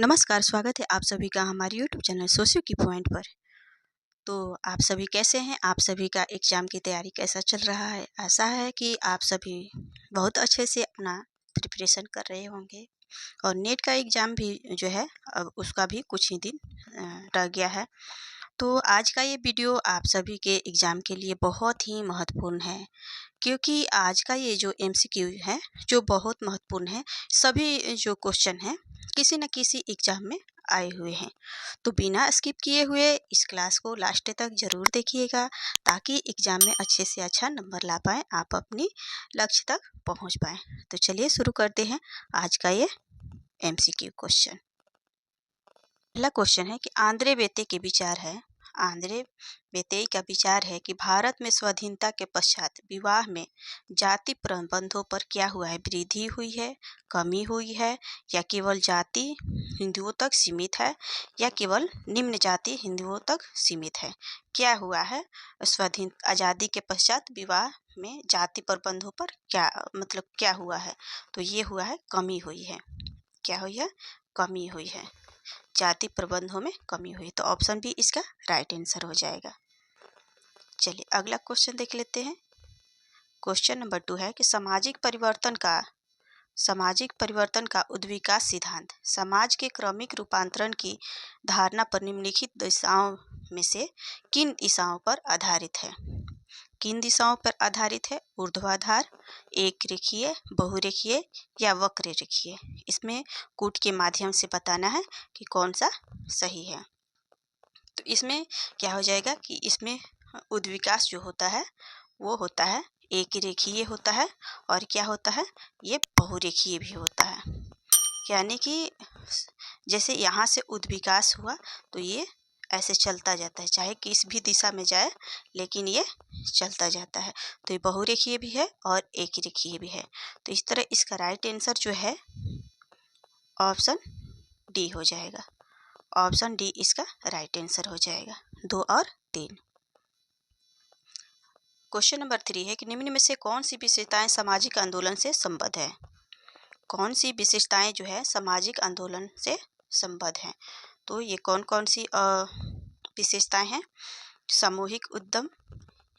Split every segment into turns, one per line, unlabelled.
नमस्कार, स्वागत है आप सभी का हमारे यूट्यूब चैनल सोशियो की पॉइंट पर। तो आप सभी कैसे हैं? आप सभी का एग्ज़ाम की तैयारी कैसा चल रहा है? आशा है कि आप सभी बहुत अच्छे से अपना प्रिपरेशन कर रहे होंगे और नेट का एग्ज़ाम भी जो है अब उसका भी कुछ ही दिन रह गया है। तो आज का ये वीडियो आप सभी के एग्ज़ाम के लिए बहुत ही महत्वपूर्ण है, क्योंकि आज का ये जो एमसीक्यू है, जो बहुत महत्वपूर्ण है। सभी जो क्वेश्चन हैं, किसी न किसी एग्ज़ाम में आए हुए हैं। तो बिना स्किप किए हुए इस क्लास को लास्ट तक ज़रूर देखिएगा, ताकि एग्ज़ाम में अच्छे से अच्छा नंबर ला पाएँ, आप अपनी लक्ष्य तक पहुँच पाएँ। तो चलिए शुरू करते हैं आज का ये एमसीक्यू क्वेश्चन। पहला क्वेश्चन है कि आंद्रे बेते के विचार है। आंद्रे बेते का विचार है कि भारत में स्वाधीनता के पश्चात विवाह में जाति प्रबंधों पर क्या हुआ है? वृद्धि हुई है, कमी हुई है, या केवल जाति हिंदुओं तक सीमित है, या केवल निम्न जाति हिंदुओं तक सीमित है? क्या हुआ है स्वाधीन आज़ादी के पश्चात विवाह में जाति प्रबंधों पर क्या हुआ है? तो ये हुआ है कमी हुई है। क्या हुई है? कमी हुई है। जाति प्रबंधों में कमी हुई, तो ऑप्शन बी इसका राइट आंसर हो जाएगा। चलिए अगला क्वेश्चन देख लेते हैं। क्वेश्चन नंबर 2 है कि सामाजिक परिवर्तन का उद्विकास सिद्धांत समाज के क्रमिक रूपांतरण की धारणा पर निम्नलिखित दिशाओं में से किन दिशाओं पर आधारित है? किन दिशाओं पर आधारित है? ऊर्ध्वाधर, एक रेखीय, बहुरेखीय, या वक्र रेखीय? इसमें कूट के माध्यम से बताना है कि कौन सा सही है। तो इसमें क्या हो जाएगा कि इसमें उद्विकास जो होता है वो होता है एक रेखीय होता है, और क्या होता है, ये बहुरेखीय भी होता है। यानी कि जैसे यहाँ से उद्विकास हुआ तो ये ऐसे चलता जाता है, चाहे किस भी दिशा में जाए लेकिन ये चलता जाता है। तो ये बहुरेखीय भी है और एक रेखीय भी है। तो इस तरह इसका राइट आंसर जो है ऑप्शन डी हो जाएगा। ऑप्शन डी इसका राइट आंसर हो जाएगा। 2 और 3। क्वेश्चन नंबर 3 है कि निम्न में से कौन सी विशेषताएं सामाजिक आंदोलन से संबद्ध है? कौन सी विशेषताएं जो है सामाजिक आंदोलन से संबद्ध हैं? तो ये कौन कौन सी विशेषताएं हैं? सामूहिक उद्यम,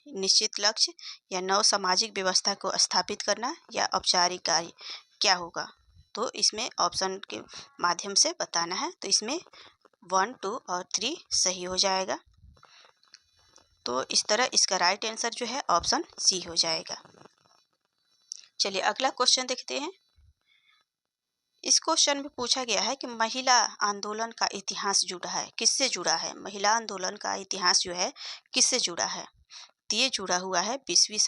निश्चित लक्ष्य, या नव सामाजिक व्यवस्था को स्थापित करना, या औपचारिक कार्य? क्या होगा? तो इसमें ऑप्शन के माध्यम से बताना है। तो इसमें 1, 2 और 3 सही हो जाएगा। तो इस तरह इसका राइट आंसर जो है ऑप्शन सी हो जाएगा। चलिए अगला क्वेश्चन देखते हैं। इस क्वेश्चन में पूछा गया है कि महिला आंदोलन का इतिहास जुड़ा है, किससे जुड़ा है? महिला आंदोलन का इतिहास जो है किससे जुड़ा है? तो ये जुड़ा हुआ है 20वीं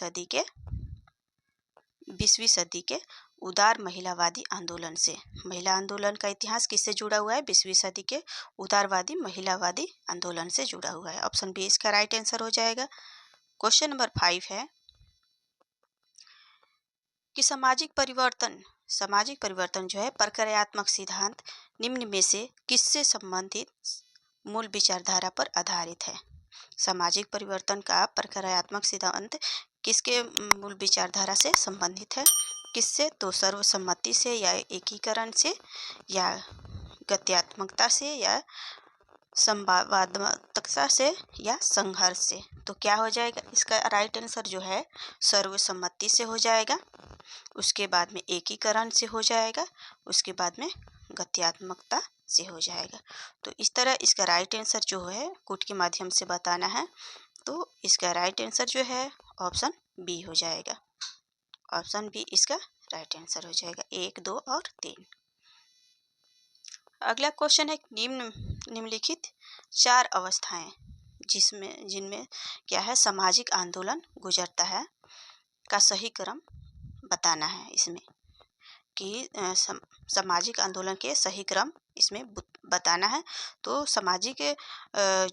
सदी के उदार महिलावादी आंदोलन से। महिला आंदोलन का इतिहास किससे जुड़ा हुआ है? 20वीं सदी के उदारवादी महिलावादी आंदोलन से जुड़ा हुआ है। ऑप्शन बी इसका राइट आंसर हो जाएगा। क्वेश्चन नंबर 5 है कि सामाजिक परिवर्तन जो है प्रक्रियात्मक सिद्धांत निम्न में से किससे संबंधित मूल विचारधारा पर आधारित है? सामाजिक परिवर्तन का प्रक्रियात्मक सिद्धांत किसके मूल विचारधारा से संबंधित है? किससे? तो सर्वसम्मति से, या एकीकरण से, या गत्यात्मकता से, या संवादात्मकता से, या संघर्ष से? तो क्या हो जाएगा इसका राइट आंसर जो है सर्वसम्मति से हो जाएगा, उसके बाद में एकीकरण से हो जाएगा, उसके बाद में गत्यात्मकता से हो जाएगा। तो इस तरह इसका राइट आंसर जो है कूट के माध्यम से बताना है। तो इसका राइट आंसर जो है ऑप्शन बी हो जाएगा। ऑप्शन बी इसका राइट आंसर हो जाएगा। 1, 2 और 3। अगला क्वेश्चन है निम्नलिखित 4 अवस्थाएं जिनमें क्या है सामाजिक आंदोलन गुजरता है का सही क्रम बताना है। इसमें कि सामाजिक आंदोलन के सही क्रम इसमें बताना है। तो सामाजिक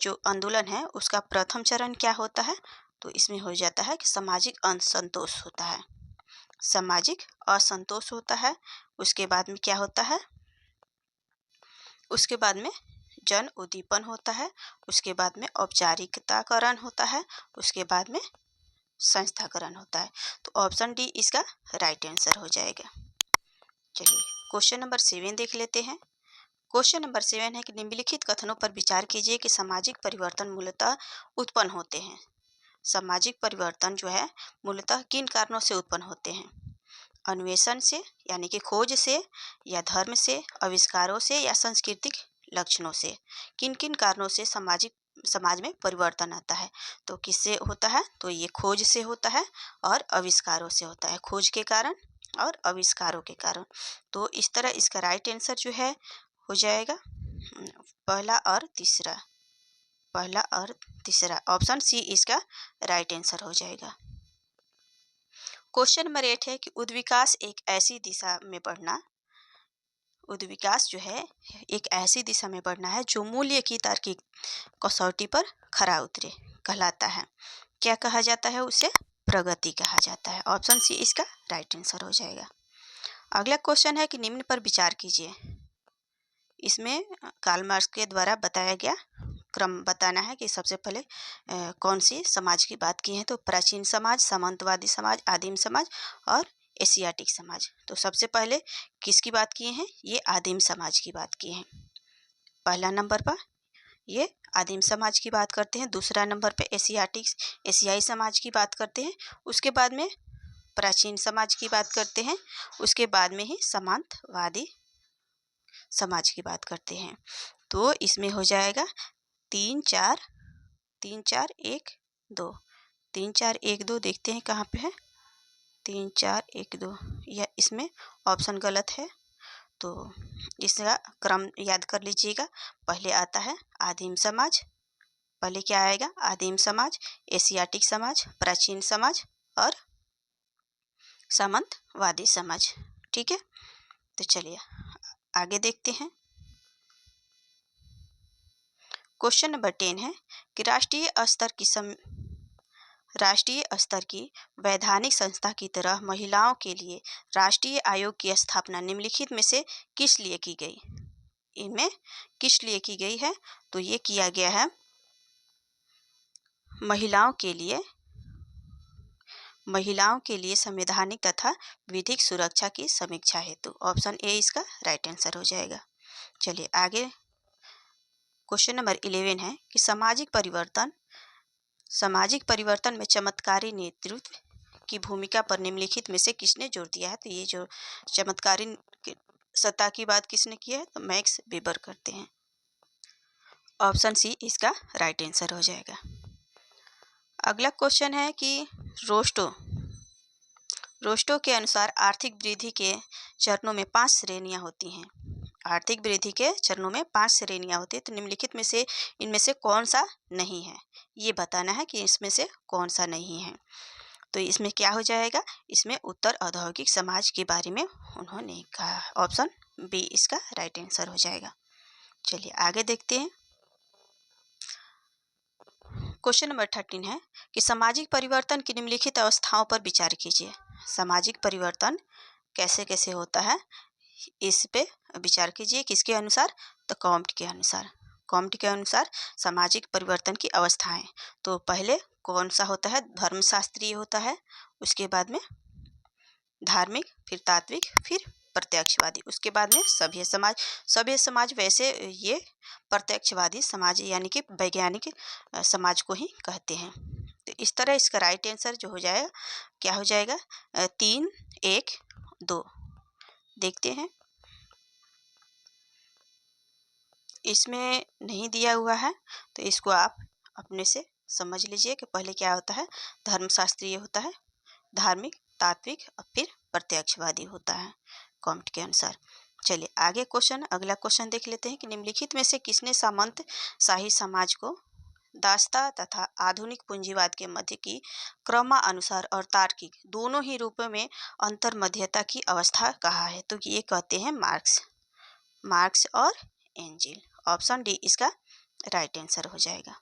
जो आंदोलन है उसका प्रथम चरण क्या होता है? तो इसमें हो जाता है कि सामाजिक असंतोष होता है, सामाजिक असंतोष होता है। उसके बाद में क्या होता है? उसके बाद में जन उद्दीपन होता है। उसके बाद में औपचारिकताकरण होता है। उसके बाद में संस्थाकरण होता है। तो ऑप्शन डी इसका राइट आंसर हो जाएगा। चलिए क्वेश्चन नंबर 7 देख लेते हैं। क्वेश्चन नंबर 7 है कि निम्नलिखित कथनों पर विचार कीजिए कि सामाजिक परिवर्तन मूलतः उत्पन्न होते हैं। सामाजिक परिवर्तन जो है मूलतः किन कारणों से उत्पन्न होते हैं? अन्वेषण से यानी कि खोज से, या धर्म से, आविष्कारों से, या सांस्कृतिक लक्षणों से। किन किन कारणों से समाज में परिवर्तन आता है? तो किससे होता है? तो ये खोज से होता है और आविष्कारों से होता है। खोज के कारण और आविष्कारों के कारण। तो इस तरह इसका राइट आंसर जो है हो जाएगा पहला और तीसरा। पहला और तीसरा, ऑप्शन सी इसका राइट आंसर हो जाएगा। क्वेश्चन नंबर 8 है कि उद्विकास एक ऐसी दिशा में बढ़ना, उद्विकास जो है एक ऐसी दिशा में बढ़ना है जो मूल्य की तार्किक कसौटी पर खरा उतरे, कहलाता है। क्या कहा जाता है उसे? प्रगति कहा जाता है। ऑप्शन सी इसका राइट आंसर हो जाएगा। अगला क्वेश्चन है कि निम्न पर विचार कीजिए। इसमें कार्ल मार्क्स के द्वारा बताया गया क्रम बताना है कि सबसे पहले कौन सी समाज की बात की है। तो प्राचीन समाज, सामंतवादी समाज, आदिम समाज और एशियाटिक समाज। तो सबसे पहले किसकी बात किए हैं? ये आदिम समाज की बात की है। पहला नंबर पर ये आदिम समाज की बात करते हैं। दूसरा नंबर पे एशियाई समाज की बात करते हैं। उसके बाद में प्राचीन समाज की बात करते हैं। उसके बाद में ही सामंतवादी समाज की बात करते हैं। तो इसमें हो जाएगा 3 4 3 4 1 2। 3 4 1 2 देखते हैं कहाँ पे है। 3 4 1 2, यह इसमें ऑप्शन गलत है। तो इसका क्रम याद कर लीजिएगा। पहले आता है आदिम समाज, पहले क्या आएगा? आदिम समाज, एशियाटिक समाज, प्राचीन समाज और सामंतवादी समाज। ठीक है, तो चलिए आगे देखते हैं। क्वेश्चन नंबर 10 है कि राष्ट्रीय स्तर की वैधानिक संस्था की तरह महिलाओं के लिए राष्ट्रीय आयोग की स्थापना निम्नलिखित में से किस लिए की गई? इनमें किस लिए की गई है? तो ये किया गया है महिलाओं के लिए संवैधानिक तथा विधिक सुरक्षा की समीक्षा हेतु। ऑप्शन ए इसका राइट आंसर हो जाएगा। चलिए आगे क्वेश्चन नंबर 11 है कि सामाजिक परिवर्तन में चमत्कारी नेतृत्व की भूमिका पर निम्नलिखित में से किसने जोर दिया है? तो ये जो चमत्कारी सत्ता की बात किसने की है? तो मैक्स वेबर करते हैं। ऑप्शन सी इसका राइट आंसर हो जाएगा। अगला क्वेश्चन है कि रोस्टो के अनुसार आर्थिक वृद्धि के चरणों में 5 श्रेणियां होती हैं। आर्थिक वृद्धि के चरणों में 5 श्रेणियां होती है। तो निम्नलिखित में से इनमें से कौन सा नहीं है, ये बताना है कि इसमें से कौन सा नहीं है। तो इसमें क्या हो जाएगा? इसमें उत्तर औद्योगिक समाज के बारे में उन्होंने कहा। ऑप्शन बी इसका राइट आंसर हो जाएगा। चलिए आगे देखते हैं। क्वेश्चन नंबर 13 है कि सामाजिक परिवर्तन की निम्नलिखित अवस्थाओं पर विचार कीजिए। सामाजिक परिवर्तन कैसे कैसे होता है, इस पे विचार कीजिए। किसके अनुसार? तो कॉम्ट के अनुसार। कॉम्ट के अनुसार सामाजिक परिवर्तन की अवस्थाएं। तो पहले कौन सा होता है? धर्मशास्त्रीय होता है, उसके बाद में धार्मिक, फिर तात्विक, फिर प्रत्यक्षवादी, उसके बाद में सभ्य समाज। वैसे ये प्रत्यक्षवादी समाज यानी कि वैज्ञानिक समाज को ही कहते हैं। तो इस तरह इसका राइट आंसर जो हो जाएगा क्या हो जाएगा? 3 1 2 देखते हैं। इसमें नहीं दिया हुआ है, तो इसको आप अपने से समझ लीजिए कि पहले क्या होता है। धर्मशास्त्रीय होता है, धार्मिक, तात्विक और फिर प्रत्यक्षवादी होता है कॉम्ट के अनुसार। चलिए आगे अगला क्वेश्चन देख लेते हैं कि निम्नलिखित में से किसने सामंत शाही समाज को दासता तथा आधुनिक पूंजीवाद के मध्य की क्रमानुसार और तार्किक दोनों ही रूपों में अंतर मध्यता की अवस्था कहा है? तो ये कहते हैं मार्क्स और एंजिल। ऑप्शन डी इसका राइट आंसर हो जाएगा।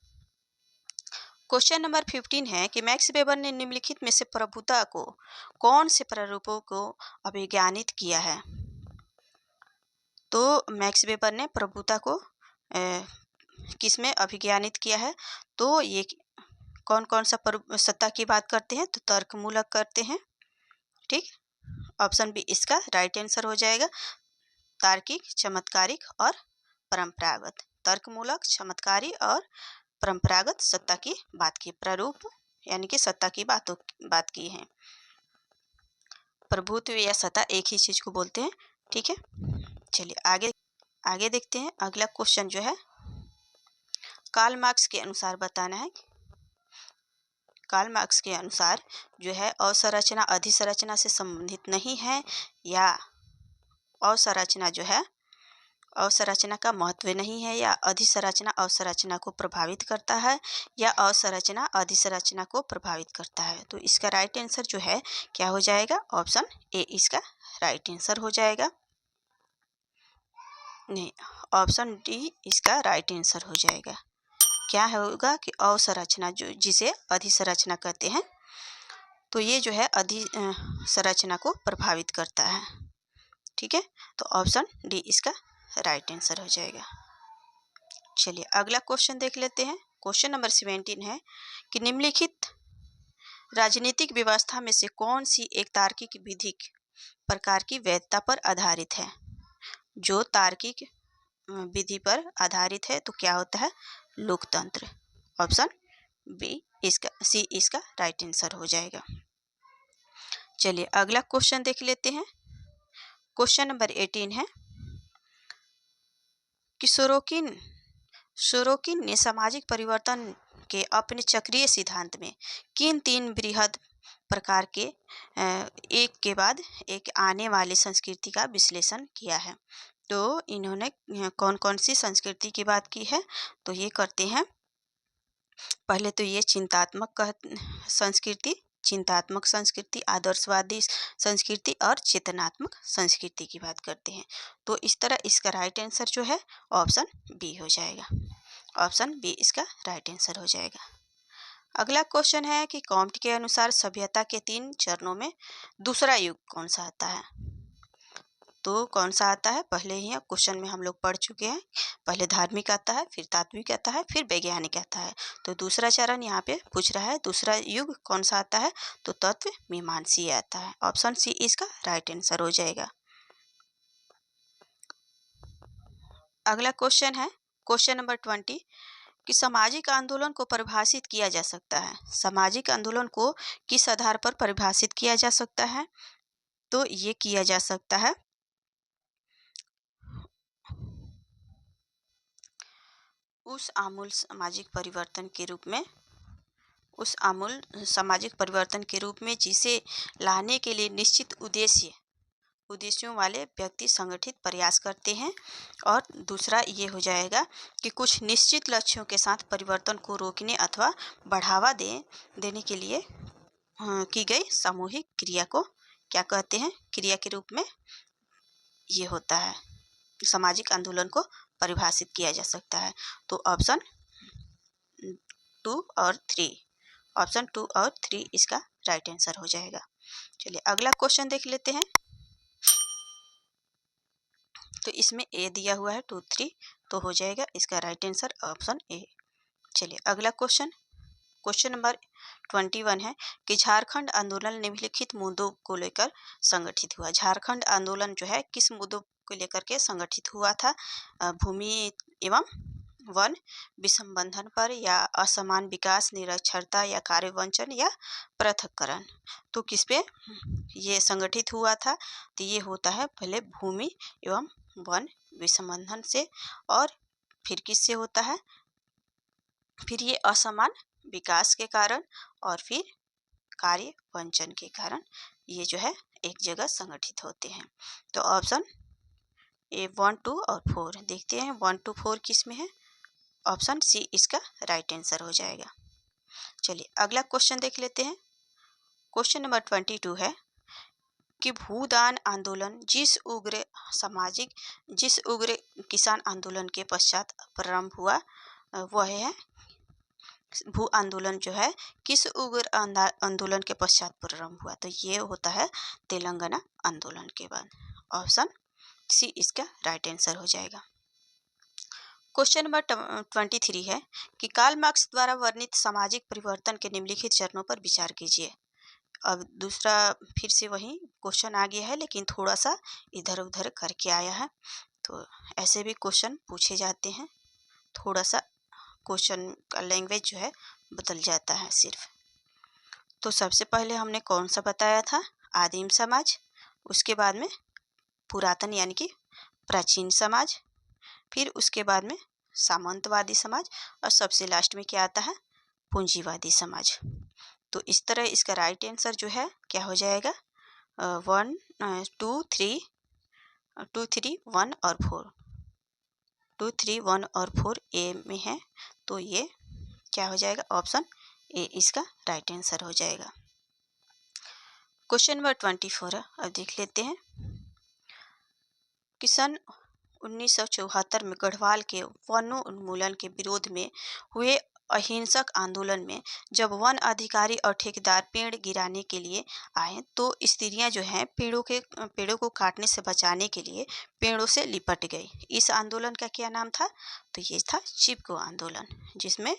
क्वेश्चन नंबर 15 है कि मैक्स वेबर ने निम्नलिखित में से प्रभुता को कौन से प्रारूपों को अभिज्ञानित किया है? तो मैक्स वेबर ने प्रभुता को किसमें अभिज्ञानित किया है? तो ये कौन कौन सा सत्ता की बात करते हैं? तो तर्कमूलक करते हैं। ठीक, ऑप्शन बी इसका राइट आंसर हो जाएगा। तार्किक, चमत्कारिक और परंपरागत, तर्कमूलक, चमत्कारी और परंपरागत सत्ता की बात की। प्रारूप यानी कि सत्ता की बात की है। प्रभुत्व या सत्ता एक ही चीज को बोलते हैं। ठीक है, चलिए आगे देखते हैं। अगला क्वेश्चन जो है कार्ल मार्क्स के अनुसार बताना है। कार्ल मार्क्स के अनुसार जो है अवसंरचना अधिसंरचना से संबंधित नहीं है, या अवसंरचना जो है अवसंरचना का महत्व नहीं है, या अधिसंरचना अवसंरचना को प्रभावित करता है, या अवसंरचना अधिसंरचना को प्रभावित करता है। तो इसका राइट आंसर जो है क्या हो जाएगा? ऑप्शन ए इसका राइट आंसर हो जाएगा। नहीं, ऑप्शन डी इसका राइट आंसर हो जाएगा। क्या होगा कि अवसंरचना जो जिसे अधिसंरचना कहते हैं, तो ये जो है अधिसंरचना को प्रभावित करता है। ठीक है, तो ऑप्शन डी इसका राइट आंसर हो जाएगा। चलिए अगला क्वेश्चन देख लेते हैं। क्वेश्चन नंबर 17 है कि निम्नलिखित राजनीतिक व्यवस्था में से कौन सी एक तार्किक विधिक प्रकार की वैधता पर आधारित है? जो तार्किक विधि पर आधारित है तो क्या होता है? लोकतंत्र। ऑप्शन सी इसका राइट आंसर हो जाएगा। चलिए अगला क्वेश्चन देख लेते हैं। क्वेश्चन नंबर 18 है कि सोरोकिन ने सामाजिक परिवर्तन के अपने चक्रीय सिद्धांत में किन 3 बृहद प्रकार के एक के बाद एक आने वाली संस्कृति का विश्लेषण किया है? तो इन्होंने कौन कौन सी संस्कृति की बात की है? तो ये करते हैं, पहले तो ये चिंतात्मक संस्कृति, आदर्शवादी संस्कृति और चेतनात्मक संस्कृति की बात करते हैं। तो इस तरह इसका राइट आंसर जो है ऑप्शन बी हो जाएगा। ऑप्शन बी इसका राइट आंसर हो जाएगा। अगला क्वेश्चन है कि कॉम्ट के अनुसार सभ्यता के 3 चरणों में दूसरा युग कौन सा आता है? तो कौन सा आता है? पहले ही क्वेश्चन में हम लोग पढ़ चुके हैं। पहले धार्मिक आता है, फिर तात्विक आता है, फिर वैज्ञानिक आता है। तो दूसरा चरण यहाँ पे पूछ रहा है, दूसरा युग कौन सा आता है? तो तत्व मीमांसीय आता है। ऑप्शन सी इसका राइट आंसर हो जाएगा। अगला क्वेश्चन है क्वेश्चन नंबर 20 कि सामाजिक आंदोलन को परिभाषित किया जा सकता है। सामाजिक आंदोलन को किस आधार पर परिभाषित किया जा सकता है? तो ये किया जा सकता है उस आमूल सामाजिक परिवर्तन के रूप में जिसे लाने के लिए निश्चित उद्देश्यों वाले व्यक्ति संगठित प्रयास करते हैं। और दूसरा ये हो जाएगा कि कुछ निश्चित लक्ष्यों के साथ परिवर्तन को रोकने अथवा बढ़ावा देने के लिए की गई सामूहिक क्रिया को क्या कहते हैं? क्रिया के रूप में ये होता है, सामाजिक आंदोलन को परिभाषित किया जा सकता है। तो ऑप्शन 2 और 3 इसका राइट आंसर हो जाएगा। चलिए अगला क्वेश्चन देख लेते हैं। तो इसमें ए दिया हुआ है 2, 3, तो हो जाएगा इसका राइट आंसर ऑप्शन ए। चलिए अगला क्वेश्चन नंबर 21 है कि झारखंड आंदोलन निम्नलिखित मुद्दों को लेकर संगठित हुआ। झारखंड आंदोलन जो है किस मुद्दों को लेकर के संगठित हुआ था? भूमि एवं वन विसंबंधन पर, या असमान विकास, निरक्षरता, या कार्य वंचन, या पृथक्करण। तो किस पे ये संगठित हुआ था? तो ये होता है पहले भूमि एवं वन विसंबंधन से, और फिर किससे होता है? फिर ये असमान विकास के कारण, और फिर कार्य वंचन के कारण ये जो है एक जगह संगठित होते हैं। तो ऑप्शन ए 1, 2 और 4 देखते हैं। 1 to 4 किस में है? ऑप्शन सी इसका राइट आंसर हो जाएगा। चलिए अगला क्वेश्चन देख लेते हैं। क्वेश्चन नंबर 22 है कि भूदान आंदोलन जिस उग्र किसान आंदोलन के पश्चात प्रारंभ हुआ, वह है भू आंदोलन जो है किस उग्र आंदोलन के पश्चात प्रारंभ हुआ? तो ये होता है तेलंगाना आंदोलन के बाद। ऑप्शन सी इसका राइट आंसर हो जाएगा। क्वेश्चन नंबर 23 है कि कार्ल मार्क्स द्वारा वर्णित सामाजिक परिवर्तन के निम्नलिखित चरणों पर विचार कीजिए। अब दूसरा फिर से वही क्वेश्चन आ गया है, लेकिन थोड़ा सा इधर उधर करके आया है। तो ऐसे भी क्वेश्चन पूछे जाते हैं। थोड़ा सा क्वेश्चन का लैंग्वेज जो है बदल जाता है सिर्फ। तो सबसे पहले हमने कौन सा बताया था, आदिम समाज, उसके बाद में पुरातन यानी कि प्राचीन समाज, फिर उसके बाद में सामंतवादी समाज, और सबसे लास्ट में क्या आता है, पूंजीवादी समाज। तो इस तरह इसका राइट आंसर जो है क्या हो जाएगा, 1 2 3 2 3 1 और 4, 2 3 1 और 4 ए में है। तो ये क्या हो जाएगा, ऑप्शन ए इसका राइट आंसर हो जाएगा। क्वेश्चन नंबर 24 है, अब देख लेते हैं कि सन 1974 में गढ़वाल के वनोन्मूलन के विरोध में हुए अहिंसक आंदोलन में जब वन अधिकारी और ठेकेदार पेड़ गिराने के लिए आए तो स्त्रियां जो हैं पेड़ों को काटने से बचाने के लिए पेड़ों से लिपट गई। इस आंदोलन का क्या नाम था, तो ये था चिपको आंदोलन, जिसमें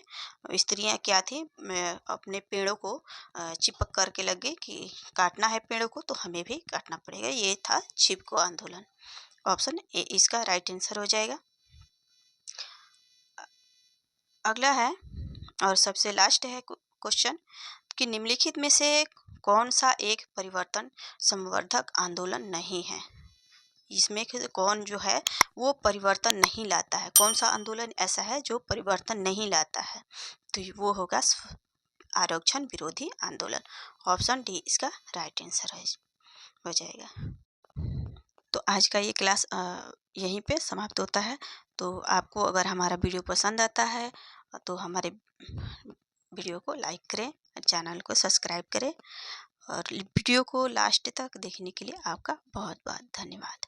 स्त्रियां क्या थी, अपने पेड़ों को चिपक करके लग गई कि काटना है पेड़ों को तो हमें भी काटना पड़ेगा। ये था चिपको आंदोलन। ऑप्शन ए इसका राइट आंसर हो जाएगा। अगला है और सबसे लास्ट है क्वेश्चन कि निम्नलिखित में से कौन सा एक परिवर्तन संवर्धक आंदोलन नहीं है। इसमें कौन जो है वो परिवर्तन नहीं लाता है, कौन सा आंदोलन ऐसा है जो परिवर्तन नहीं लाता है, तो वो होगा आरक्षण विरोधी आंदोलन। ऑप्शन डी इसका राइट आंसर हो जाएगा। तो आज का ये क्लास यहीं पे समाप्त होता है। तो आपको अगर हमारा वीडियो पसंद आता है तो हमारे वीडियो को लाइक करें, चैनल को सब्सक्राइब करें, और वीडियो को लास्ट तक देखने के लिए आपका बहुत बहुत धन्यवाद।